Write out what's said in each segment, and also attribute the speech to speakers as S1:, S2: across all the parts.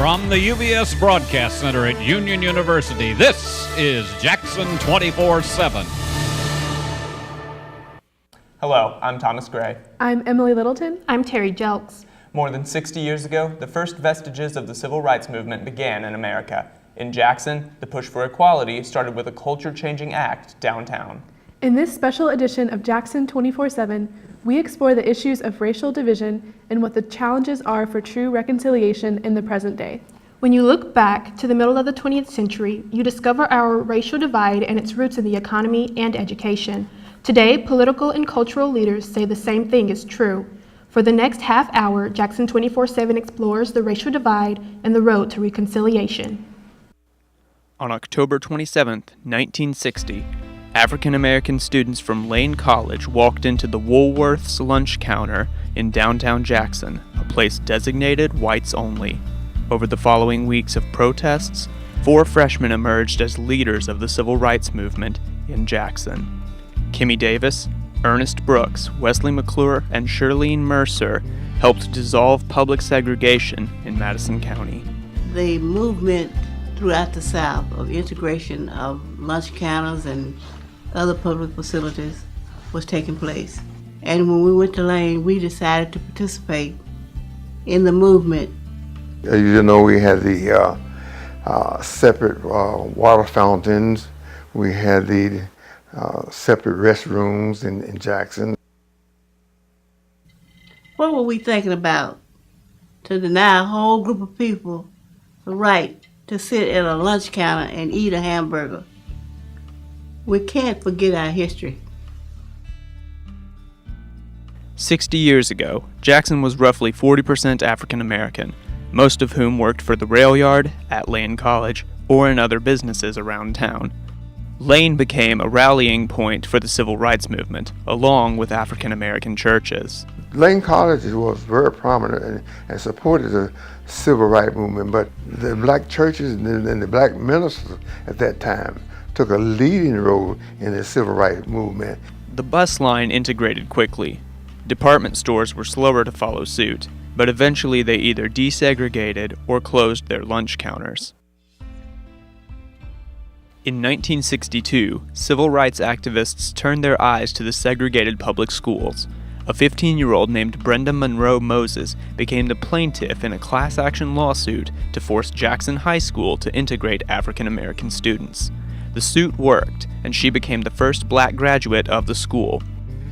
S1: From the UBS Broadcast Center at Union University, this is Jackson 24/7.
S2: Hello, I'm Thomas Gray.
S3: I'm Emily Littleton.
S4: I'm Teri Jelks.
S2: More than 60 years ago, the first vestiges of the civil rights movement began in America. In Jackson, the push for equality started with a culture-changing act downtown.
S3: In this special edition of Jackson 24/7, we explore the issues of racial division and what the challenges are for true reconciliation in the present day.
S4: When you look back to the middle of the 20th century, you discover our racial divide and its roots in the economy and education. Today, political and cultural leaders say the same thing is true. For the next half hour, Jackson 24/7 explores the racial divide and the road to reconciliation.
S5: On October 27, 1960, African-American students from Lane College walked into the Woolworth's lunch counter in downtown Jackson, a place designated whites only. Over the following weeks of protests, 4 freshmen emerged as leaders of the civil rights movement in Jackson. Kimmy Davis, Ernest Brooks, Wesley McClure, and Shirlene Mercer helped dissolve public segregation in Madison County.
S6: The movement throughout the South of integration of lunch counters and other public facilities was taking place. And when we went to Lane, we decided to participate in the movement.
S7: As you know, we had the separate water fountains. We had the separate restrooms in Jackson.
S6: What were we thinking about? To deny a whole group of people the right to sit at a lunch counter and eat a hamburger. We can't forget our history.
S5: 60 years ago, Jackson was roughly 40% African American, most of whom worked for the rail yard, at Lane College, or in other businesses around town. Lane became a rallying point for the civil rights movement, along with African American churches.
S7: Lane College was very prominent and supported the civil rights movement, but the black churches and the black ministers at that time took a leading role in the civil rights movement.
S5: The bus line integrated quickly. Department stores were slower to follow suit, but eventually they either desegregated or closed their lunch counters. In 1962, civil rights activists turned their eyes to the segregated public schools. A 15-year-old named Brenda Monroe Moses became the plaintiff in a class action lawsuit to force Jackson High School to integrate African American students. The suit worked, and she became the first black graduate of the school.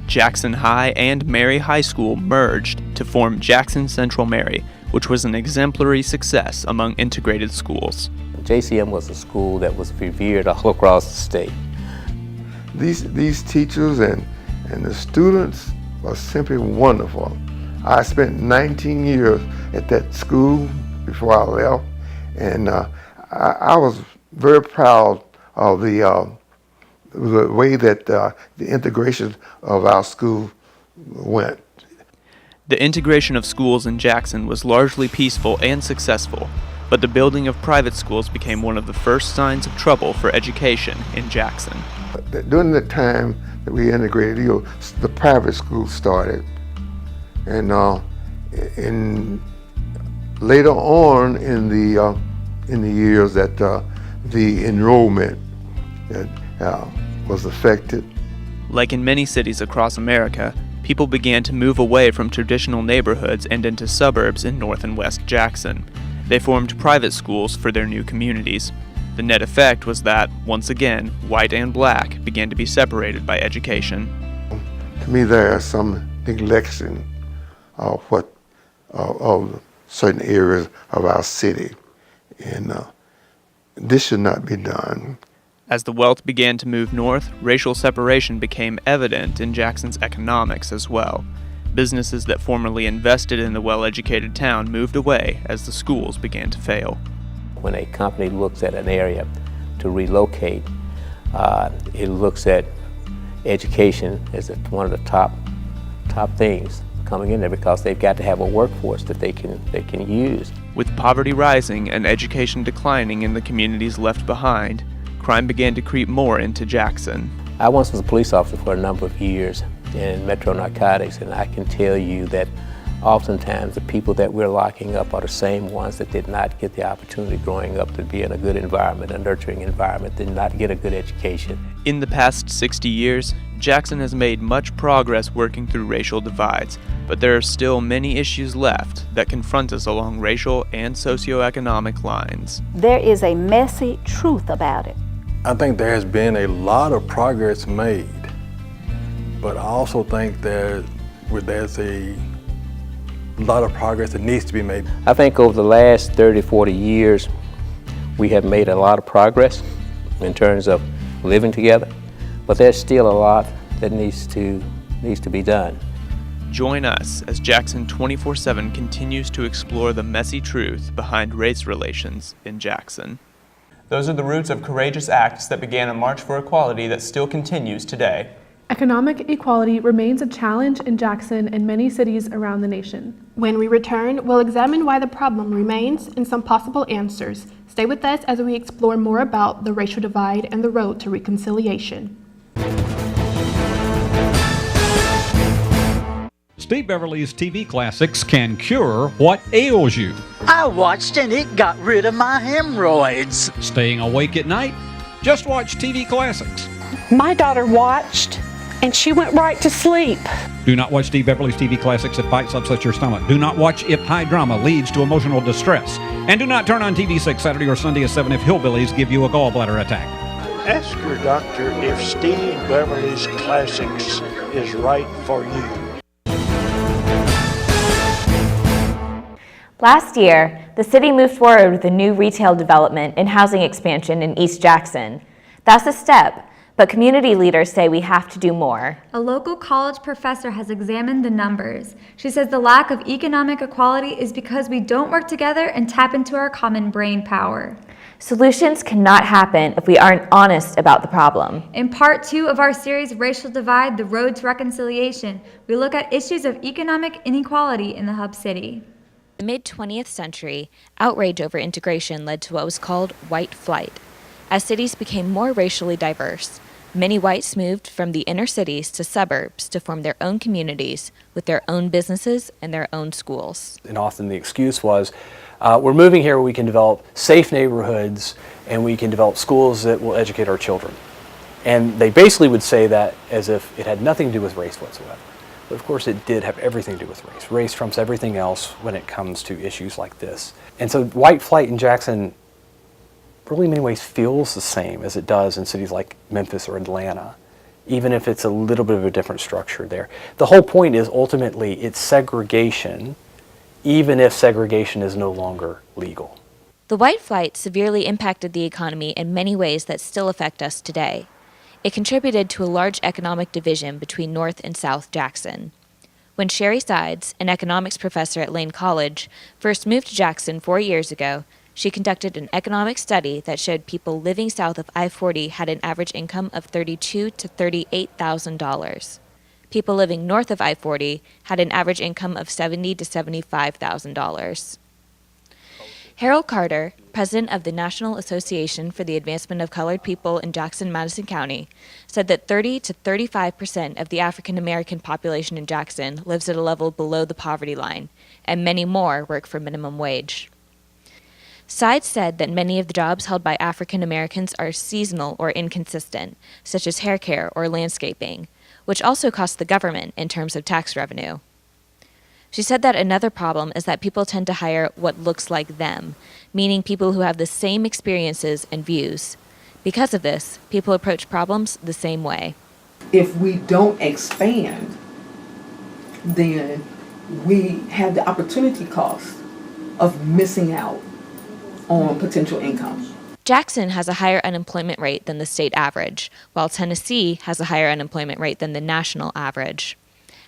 S5: Jackson High and Mary High School merged to form Jackson Central Mary, which was an exemplary success among integrated schools.
S8: JCM was a school that was revered all across the state.
S7: These teachers and the students were simply wonderful. I spent 19 years at that school before I left, and I was very proud of the way that the integration of our school went.
S5: The integration of schools in Jackson was largely peaceful and successful, but the building of private schools became one of the first signs of trouble for education in Jackson.
S7: During the time that we integrated, the private schools started, and later on in the years that the enrollment was affected.
S5: Like in many cities across America, people began to move away from traditional neighborhoods and into suburbs in North and West Jackson. They formed private schools for their new communities. The net effect was that, once again, white and black began to be separated by education.
S7: To me, there is some neglection of of certain areas of our city, and this should not be done.
S5: As the wealth began to move north, racial separation became evident in Jackson's economics as well. Businesses that formerly invested in the well-educated town moved away as the schools began to fail.
S8: When a company looks at an area to relocate, it looks at education as one of the top things coming in there, because they've got to have a workforce that they can use.
S5: With poverty rising and education declining in the communities left behind, crime began to creep more into Jackson.
S8: I once was a police officer for a number of years in Metro Narcotics, and I can tell you that oftentimes the people that we're locking up are the same ones that did not get the opportunity growing up to be in a good environment, a nurturing environment, did not get a good education.
S5: In the past 60 years, Jackson has made much progress working through racial divides, but there are still many issues left that confront us along racial and socioeconomic lines.
S9: There is a messy truth about it.
S10: I think there has been a lot of progress made, but I also think there's a lot of progress that needs to be made.
S8: I think over the last 30, 40 years, we have made a lot of progress in terms of living together, but there's still a lot that needs to be done.
S5: Join us as Jackson 24/7 continues to explore the messy truth behind race relations in Jackson.
S2: Those are the roots of courageous acts that began a march for equality that still continues today.
S3: Economic equality remains a challenge in Jackson and many cities around the nation.
S4: When we return, we'll examine why the problem remains and some possible answers. Stay with us as we explore more about the racial divide and the road to reconciliation.
S1: Steve Beverly's TV classics can cure what ails you.
S11: I watched and it got rid of my hemorrhoids.
S1: Staying awake at night? Just watch TV classics.
S9: My daughter watched and she went right to sleep.
S1: Do not watch Steve Beverly's TV classics if fights upset your stomach. Do not watch if high drama leads to emotional distress. And do not turn on TV6 Saturday or Sunday at 7 if hillbillies give you a gallbladder attack.
S12: Ask your doctor if Steve Beverly's Classics is right for you.
S13: Last year, the city moved forward with a new retail development and housing expansion in East Jackson. That's a step, but community leaders say we have to do more.
S14: A local college professor has examined the numbers. She says the lack of economic equality is because we don't work together and tap into our common brain power.
S13: Solutions cannot happen if we aren't honest about the problem.
S14: In part 2 of our series, Racial Divide, The Road to Reconciliation, we look at issues of economic inequality in the Hub City.
S13: In the mid-20th century, outrage over integration led to what was called white flight. As cities became more racially diverse, many whites moved from the inner cities to suburbs to form their own communities with their own businesses and their own schools.
S15: And often the excuse was, we're moving here where we can develop safe neighborhoods and we can develop schools that will educate our children. And they basically would say that as if it had nothing to do with race whatsoever. But of course it did have everything to do with race. Race trumps everything else when it comes to issues like this. And so white flight in Jackson really in many ways feels the same as it does in cities like Memphis or Atlanta, even if it's a little bit of a different structure there. The whole point is ultimately it's segregation, even if segregation is no longer legal.
S13: The white flight severely impacted the economy in many ways that still affect us today. It contributed to a large economic division between North and South Jackson. When Sherry Sides, an economics professor at Lane College, first moved to Jackson 4 years ago, she conducted an economic study that showed people living south of I-40 had an average income of $32,000 to $38,000. People living north of I-40 had an average income of $70,000 to $75,000. Harold Carter, president of the National Association for the Advancement of Colored People in Jackson-Madison County, said that 30 to 35% of the African American population in Jackson lives at a level below the poverty line, and many more work for minimum wage. Sides said that many of the jobs held by African Americans are seasonal or inconsistent, such as hair care or landscaping, which also costs the government in terms of tax revenue. She said that another problem is that people tend to hire what looks like them, meaning people who have the same experiences and views. Because of this, people approach problems the same way.
S16: If we don't expand, then we have the opportunity cost of missing out on potential income.
S13: Jackson has a higher unemployment rate than the state average, while Tennessee has a higher unemployment rate than the national average.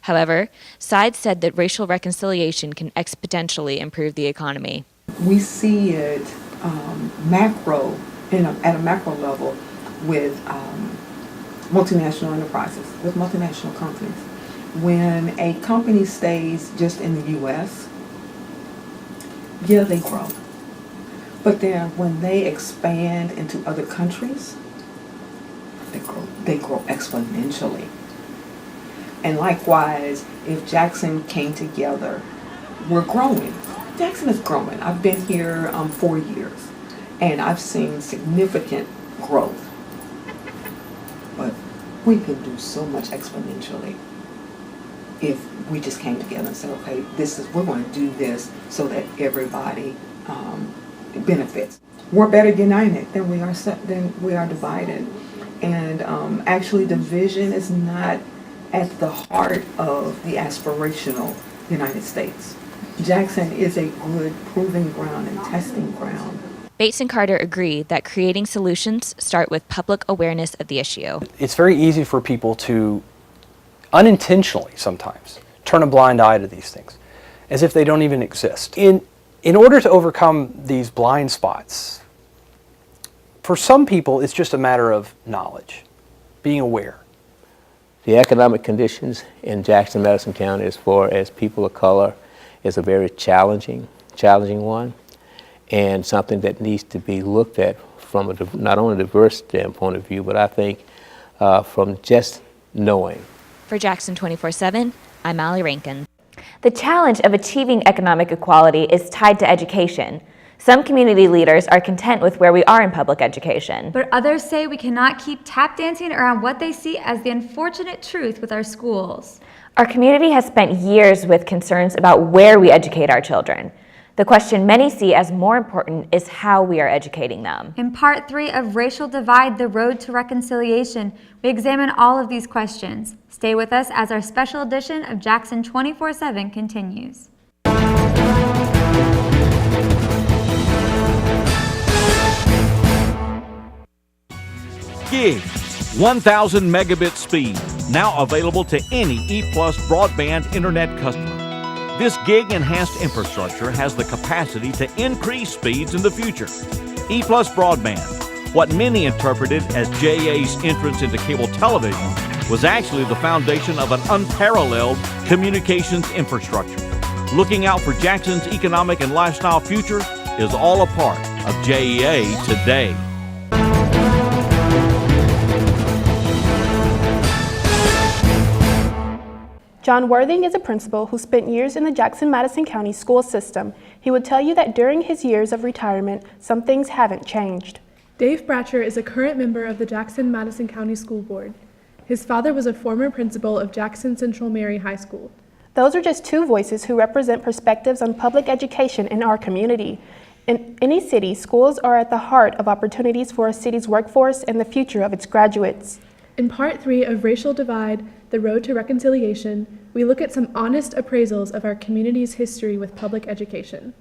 S13: However, Sides said that racial reconciliation can exponentially improve the economy.
S16: We see it at a macro level with multinational enterprises, with multinational companies. When a company stays just in the U.S., yeah, they grow. But then when they expand into other countries, they grow exponentially. And likewise, if Jackson came together we're growing. Jackson is growing. I've been here 4 years, and I've seen significant growth. But we can do so much exponentially if we just came together and said, okay, we're going to do this so that everybody benefits. We're better united than we are divided. And actually, division is not at the heart of the aspirational United States. Jackson is a good proving ground and testing ground.
S13: Bates and Carter agree that creating solutions start with public awareness of the issue.
S15: It's very easy for people to unintentionally sometimes turn a blind eye to these things, as if they don't even exist. In order to overcome these blind spots, for some people it's just a matter of knowledge, being aware.
S8: The economic conditions in Jackson, Madison County as far as people of color is a very challenging one, and something that needs to be looked at from not only a diverse standpoint of view, but I think from just knowing.
S13: For Jackson 24/7, I'm Allie Renckens.
S17: The challenge of achieving economic equality is tied to education. Some community leaders are content with where we are in public education.
S14: But others say we cannot keep tap dancing around what they see as the unfortunate truth with our schools.
S17: Our community has spent years with concerns about where we educate our children. The question many see as more important is how we are educating them.
S14: In part 3 of Racial Divide, The Road to Reconciliation, we examine all of these questions. Stay with us as our special edition of Jackson 24/7 continues.
S18: Gig, 1,000 megabit speed, now available to any E+ broadband internet customer. This gig-enhanced infrastructure has the capacity to increase speeds in the future. E+ broadband, what many interpreted as JA's entrance into cable television, was actually the foundation of an unparalleled communications infrastructure. Looking out for Jackson's economic and lifestyle future is all a part of JEA today.
S4: John Worthing is a principal who spent years in the Jackson-Madison County school system. He would tell you that during his years of retirement, some things haven't changed.
S3: Dave Bratcher is a current member of the Jackson-Madison County School Board. His father was a former principal of Jackson Central Mary High School.
S4: Those are just two voices who represent perspectives on public education in our community. In any city, schools are at the heart of opportunities for a city's workforce and the future of its graduates.
S3: In part 3 of Racial Divide, The Road to Reconciliation, we look at some honest appraisals of our community's history with public education.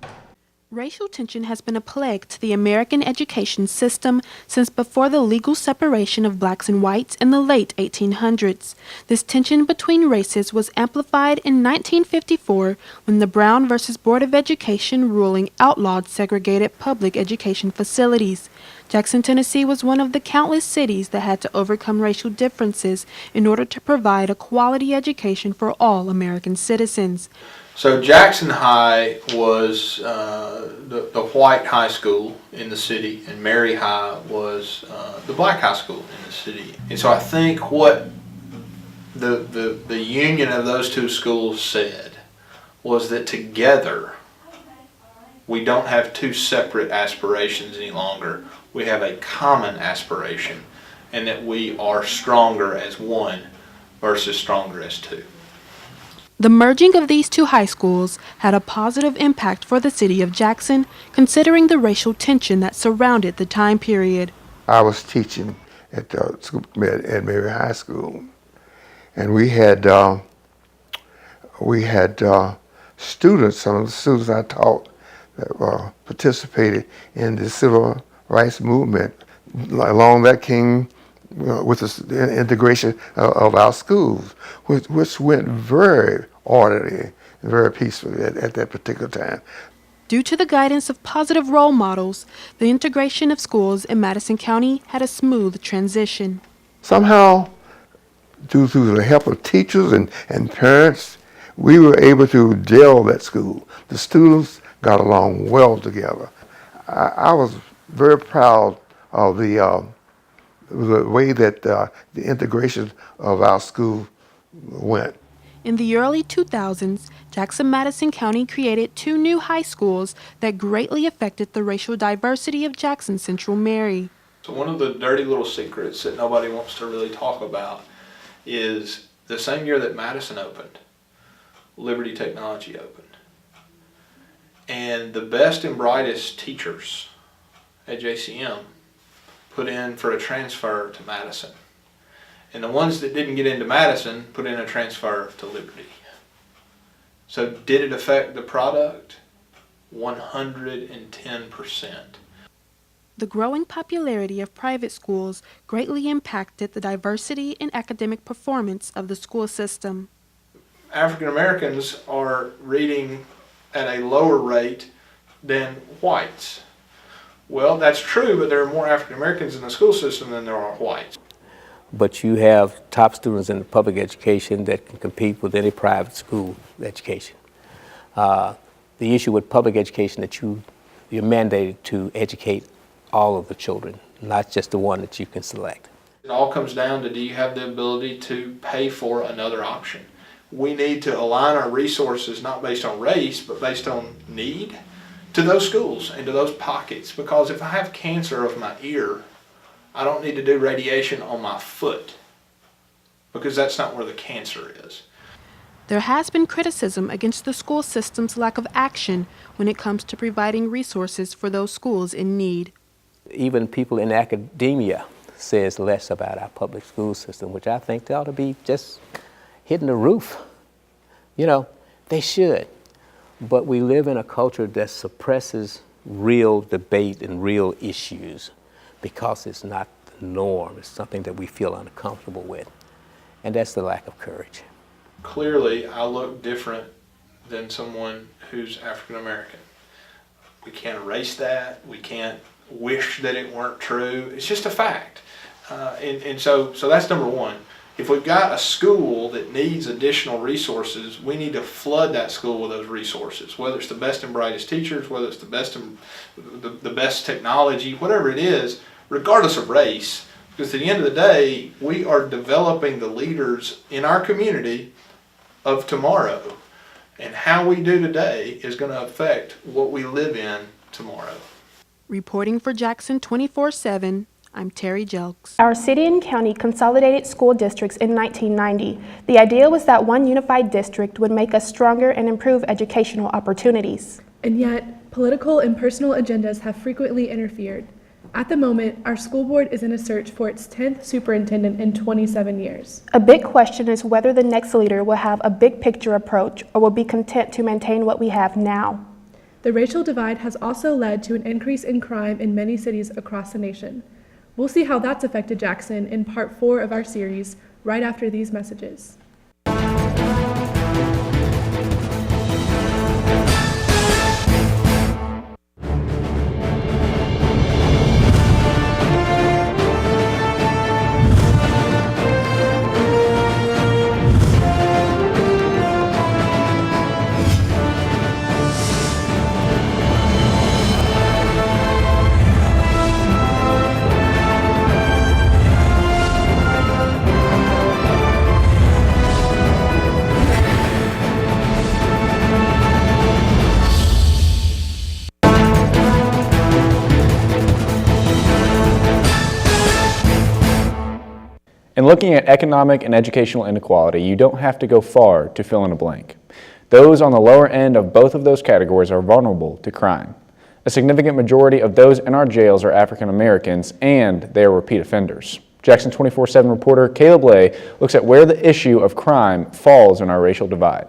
S4: Racial tension has been a plague to the American education system since before the legal separation of blacks and whites in the late 1800s. This tension between races was amplified in 1954 when the Brown versus Board of Education ruling outlawed segregated public education facilities. Jackson, Tennessee was one of the countless cities that had to overcome racial differences in order to provide a quality education for all American citizens.
S19: So Jackson High was the white high school in the city, and Mary High was the black high school in the city. And so I think what the union of those two schools said was that together we don't have two separate aspirations any longer. We have a common aspiration, and that we are stronger as one versus stronger as two.
S4: The merging of these two high schools had a positive impact for the city of Jackson, considering the racial tension that surrounded the time period.
S7: I was teaching at Mary High School, and we had students. Some of the students I taught that participated in the civil rights movement. Along that came with the integration of our schools, which went very orderly and very peacefully at that particular time.
S4: Due to the guidance of positive role models, the integration of schools in Madison County had a smooth transition.
S7: Somehow, due to the help of teachers and parents, we were able to gel that school. The students got along well together. I was very proud of the way that the integration of our school went.
S4: In the early 2000s, Jackson-Madison County created 2 new high schools that greatly affected the racial diversity of Jackson Central Mary.
S19: So one of the dirty little secrets that nobody wants to really talk about is the same year that Madison opened, Liberty Technology opened. And the best and brightest teachers at JCM put in for a transfer to Madison. And the ones that didn't get into Madison put in a transfer to Liberty. So did it affect the product? 110%.
S4: The growing popularity of private schools greatly impacted the diversity and academic performance of the school system.
S19: African Americans are reading at a lower rate than whites. Well, that's true, but there are more African Americans in the school system than there are whites.
S8: But you have top students in the public education that can compete with any private school education. The issue with public education that you're mandated to educate all of the children, not just the one that you can select.
S19: It all comes down to, do you have the ability to pay for another option? We need to align our resources not based on race, but based on need to those schools and to those pockets. Because if I have cancer of my ear, I don't need to do radiation on my foot, because that's not where the cancer is.
S4: There has been criticism against the school system's lack of action when it comes to providing resources for those schools in need.
S8: Even people in academia says less about our public school system, which I think they ought to be just hitting the roof. You know, they should. But we live in a culture that suppresses real debate and real issues because it's not the norm. It's something that we feel uncomfortable with. And that's the lack of courage.
S19: Clearly, I look different than someone who's African American. We can't erase that. We can't wish that it weren't true. It's just a fact. So that's number one. If we've got a school that needs additional resources, we need to flood that school with those resources, whether it's the best and brightest teachers, whether it's the best technology, whatever it is, regardless of race. Because at the end of the day, we are developing the leaders in our community of tomorrow. And how we do today is going to affect what we live in tomorrow.
S4: Reporting for Jackson 24/7, I'm Teri Jelks.
S3: Our city and county consolidated school districts in 1990. The idea was that one unified district would make us stronger and improve educational opportunities. And yet, political and personal agendas have frequently interfered. At the moment, our school board is in a search for its 10th superintendent in 27 years. A big question is whether the next leader will have a big picture approach or will be content to maintain what we have now. The racial divide has also led to an increase in crime in many cities across the nation. We'll see how that's affected Jackson in part 4 of our series, right after these messages.
S20: In looking at economic and educational inequality, you don't have to go far to fill in a blank. Those on the lower end of both of those categories are vulnerable to crime. A significant majority of those in our jails are African Americans, and they are repeat offenders. Jackson 24/7 reporter Caleb Lay looks at where the issue of crime falls in our racial divide.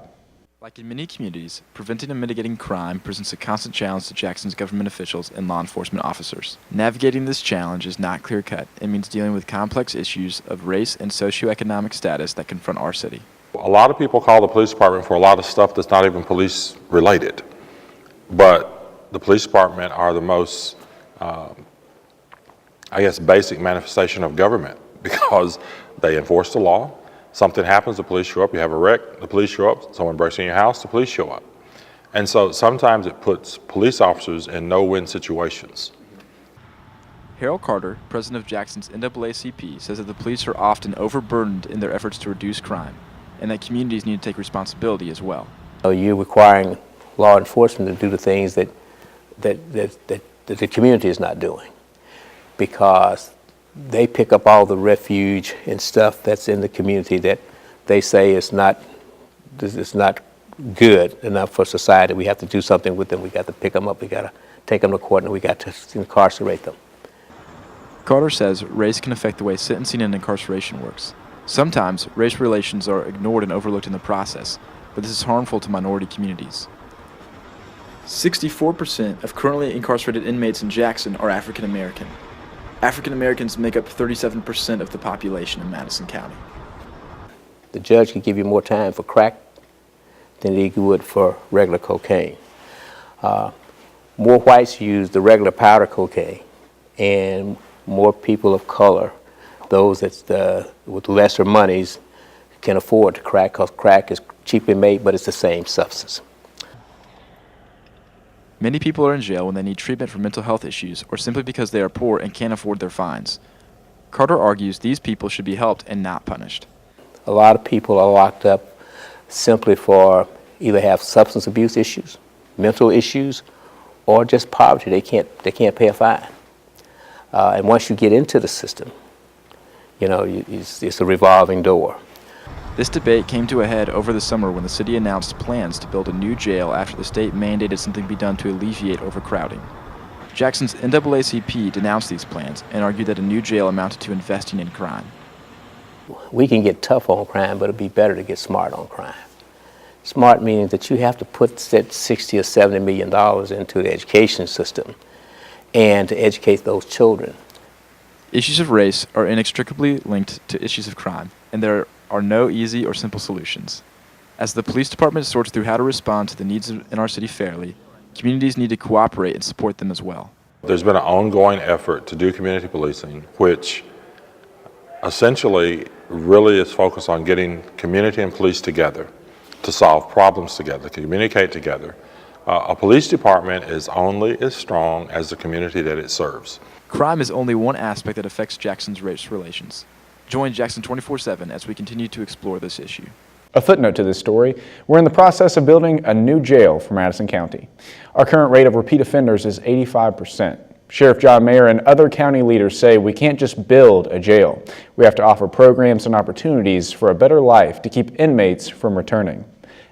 S21: Like in many communities, preventing and mitigating crime presents a constant challenge to Jackson's government officials and law enforcement officers. Navigating this challenge is not clear-cut and means dealing with complex issues of race and socioeconomic status that confront our city.
S22: A lot of people call the police department for a lot of stuff that's not even police related. But the police department are the most, basic manifestation of government because they enforce the law. Something happens, the police show up, you have a wreck, the police show up, someone breaks in your house, the police show up. And so sometimes it puts police officers in no-win situations.
S21: Harold Carter, president of Jackson's NAACP, says that the police are often overburdened in their efforts to reduce crime, and that communities need to take responsibility as well.
S8: You're requiring law enforcement to do the things that the community is not doing, because they pick up all the refuge and stuff that's in the community that they say is not good enough for society. We have to do something with them. We got to pick them up. We got to take them to court, and we got to incarcerate them.
S21: Carter says race can affect the way sentencing and incarceration works. Sometimes race relations are ignored and overlooked in the process, but this is harmful to minority communities. 64% of currently incarcerated inmates in Jackson are African American. African Americans make up 37% of the population in Madison County.
S8: The judge can give you more time for crack than he would for regular cocaine. More whites use the regular powder cocaine, and more people of color, those that with lesser monies, can afford crack, because crack is cheaply made, but it's the same substance.
S21: Many people are in jail when they need treatment for mental health issues or simply because they are poor and can't afford their fines. Carter argues these people should be helped and not punished.
S8: A lot of people are locked up simply for either have substance abuse issues, mental issues, or just poverty. They can't pay a fine. And once you get into the system, you know, it's a revolving door.
S21: This debate came to a head over the summer when the city announced plans to build a new jail after the state mandated something be done to alleviate overcrowding. Jackson's NAACP denounced these plans and argued that a new jail amounted to investing in crime.
S8: We can get tough on crime, but it'd be better to get smart on crime. Smart meaning that you have to put that $60 or $70 million into the education system and to educate those children.
S21: Issues of race are inextricably linked to issues of crime, and there are no easy or simple solutions. As the police department sorts through how to respond to the needs in our city fairly, communities need to cooperate and support them as well.
S22: There's been an ongoing effort to do community policing, which essentially really is focused on getting community and police together to solve problems together, to communicate together. A police department is only as strong as the community that it serves.
S21: Crime is only one aspect that affects Jackson's race relations. Join Jackson 24/7 as we continue to explore this issue.
S20: A footnote to this story, we're in the process of building a new jail for Madison County. Our current rate of repeat offenders is 85%. Sheriff John Mayer and other county leaders say we can't just build a jail. We have to offer programs and opportunities for a better life to keep inmates from returning.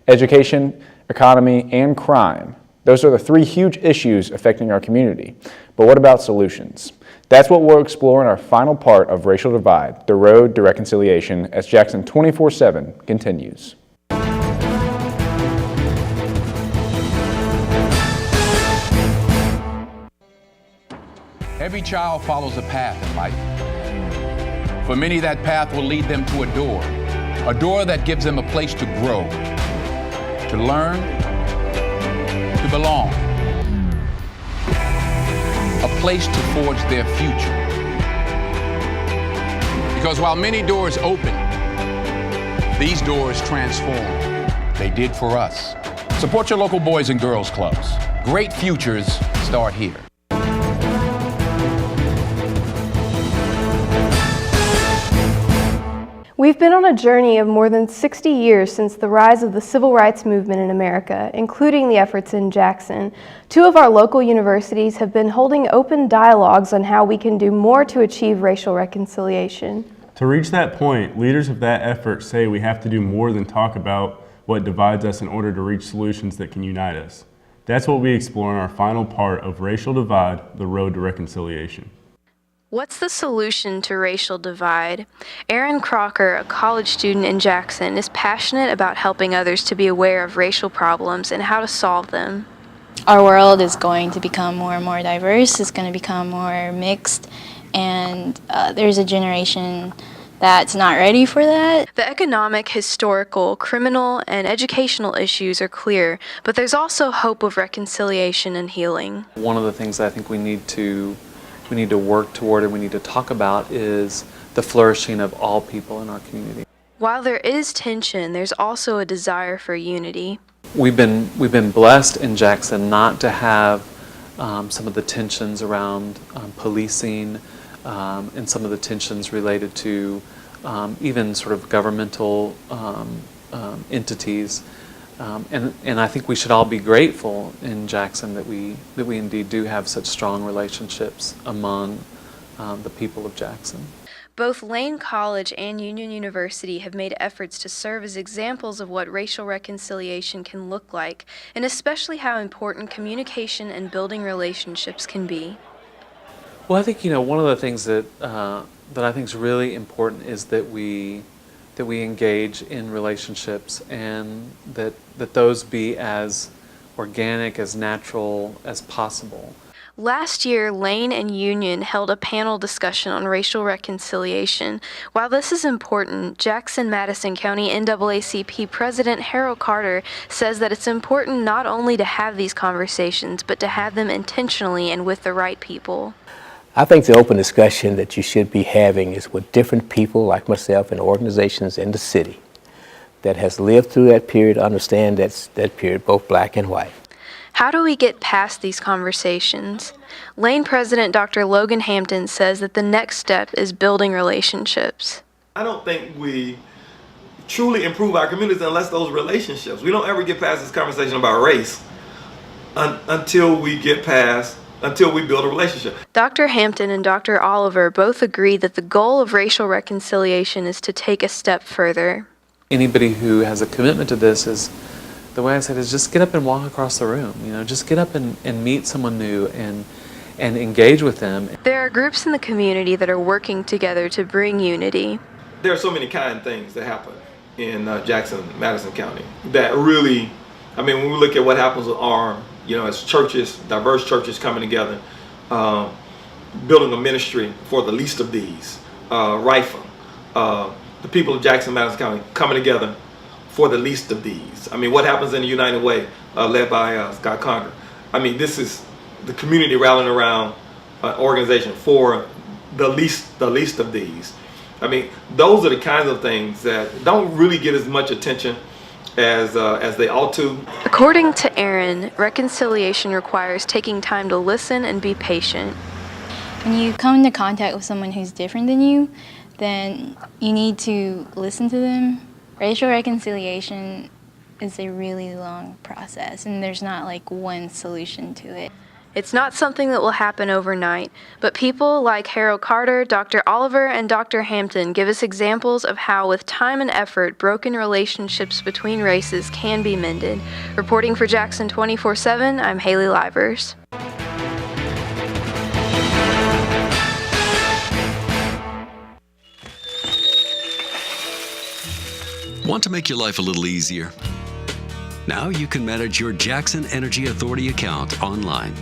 S20: Education, economy, and crime. Those are the three huge issues affecting our community. But what about solutions? That's what we'll explore in our final part of Racial Divide, the Road to Reconciliation, as Jackson 24/7 continues.
S6: Every child follows a path in life. For many, that path will lead them to a door that gives them a place to grow, to learn, to belong. A place to forge their future. Because while many doors open, these doors transform. They did for us. Support your local boys and girls clubs. Great futures start here.
S4: We've been on a journey of more than 60 years since the rise of the civil rights movement in America, including the efforts in Jackson. Two of our local universities have been holding open dialogues on how we can do more to achieve racial reconciliation.
S10: To reach that point, leaders of that effort say we have to do more than talk about what divides us in order to reach solutions that can unite us. That's what we explore in our final part of Racial Divide, the Road to Reconciliation.
S4: What's the solution to racial divide? Aaron Crocker, a college student in Jackson, is passionate about helping others to be aware of racial problems and how to solve them.
S23: Our world is going to become more and more diverse, it's going to become more mixed, and there's a generation that's not ready for that.
S4: The economic, historical, criminal, and educational issues are clear, but there's also hope of reconciliation and healing.
S24: One of the things that I think we need to work toward and we need to talk about is the flourishing of all people in our community.
S4: While there is tension, there's also a desire for unity.
S24: We've been blessed in Jackson not to have some of the tensions around policing and some of the tensions related to even sort of governmental entities. And I think we should all be grateful in Jackson that we indeed do have such strong relationships among the people of Jackson.
S2: Both Lane College and Union University have made efforts to serve as examples of what racial reconciliation can look like, and especially how important communication and building relationships can be.
S24: Well, I think, one of the things that I think is really important is that we engage in relationships, and that those be as organic, as natural as possible.
S2: Last year, Lane and Union held a panel discussion on racial reconciliation. While this is important, Jackson-Madison County NAACP President Harold Carter says that it's important not only to have these conversations, but to have them intentionally and with the right people.
S8: I think the open discussion that you should be having is with different people like myself and organizations in the city that has lived through that period, understand that period, both black and white.
S2: How do we get past these conversations? Lane President Dr. Logan Hampton says that the next step is building relationships.
S5: I don't think we truly improve our communities unless those relationships. We don't ever get past this conversation about race until we build a relationship.
S2: Dr. Hampton and Dr. Oliver both agree that the goal of racial reconciliation is to take a step further.
S24: Anybody who has a commitment to this is, the way I said, is just get up and walk across the room. Just get up and meet someone new and engage with them.
S2: There are groups in the community that are working together to bring unity.
S5: There are so many kind things that happen in Jackson-Madison County that really, when we look at what happens with ARM, as churches, diverse churches coming together, building a ministry for the least of these, RIFA, the people of Jackson-Madison County coming together for the least of these. What happens in the United Way, led by Scott Conger? This is the community rallying around an organization for the least of these. Those are the kinds of things that don't really get as much attention as they ought to.
S2: According to Aaron, reconciliation requires taking time to listen and be patient.
S23: When you come into contact with someone who's different than you, then you need to listen to them. Racial reconciliation is a really long process, and there's not like one solution to it.
S2: It's not something that will happen overnight, but people like Harold Carter, Dr. Oliver, and Dr. Hampton give us examples of how, with time and effort, broken relationships between races can be mended. Reporting for Jackson 24/7, I'm Hayley Lievers.
S9: Want to make your life a little easier? Now you can manage your Jackson Energy Authority account online.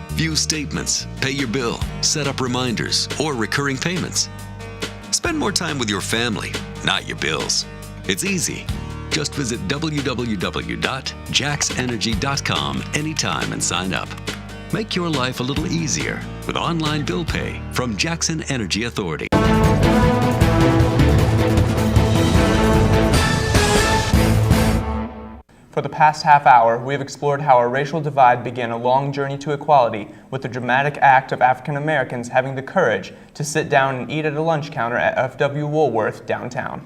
S9: View statements, pay your bill, set up reminders, or recurring payments. Spend more time with your family, not your bills. It's easy. Just visit www.jaxenergy.com anytime and sign up. Make your life a little easier with online bill pay from Jackson Energy Authority.
S11: For the past half hour, we have explored how our racial divide began a long journey to equality with the dramatic act of African Americans having the courage to sit down and eat at a lunch counter at F.W. Woolworth downtown.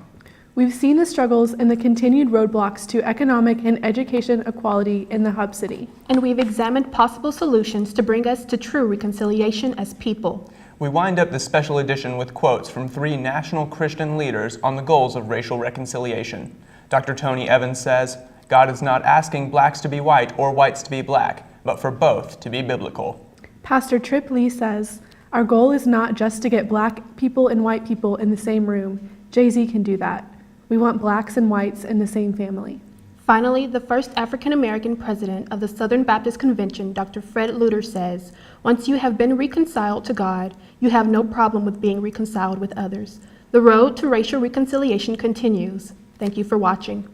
S4: We've seen the struggles and the continued roadblocks to economic and education equality in the Hub City. And we've examined possible solutions to bring us to true reconciliation as people.
S11: We wind up this special edition with quotes from 3 national Christian leaders on the goals of racial reconciliation. Dr. Tony Evans says, God is not asking blacks to be white or whites to be black, but for both to be biblical.
S4: Pastor Tripp Lee says, our goal is not just to get black people and white people in the same room. Jay-Z can do that. We want blacks and whites in the same family. Finally, the first African American president of the Southern Baptist Convention, Dr. Fred Luter, says, once you have been reconciled to God, you have no problem with being reconciled with others. The road to racial reconciliation continues. Thank you for watching.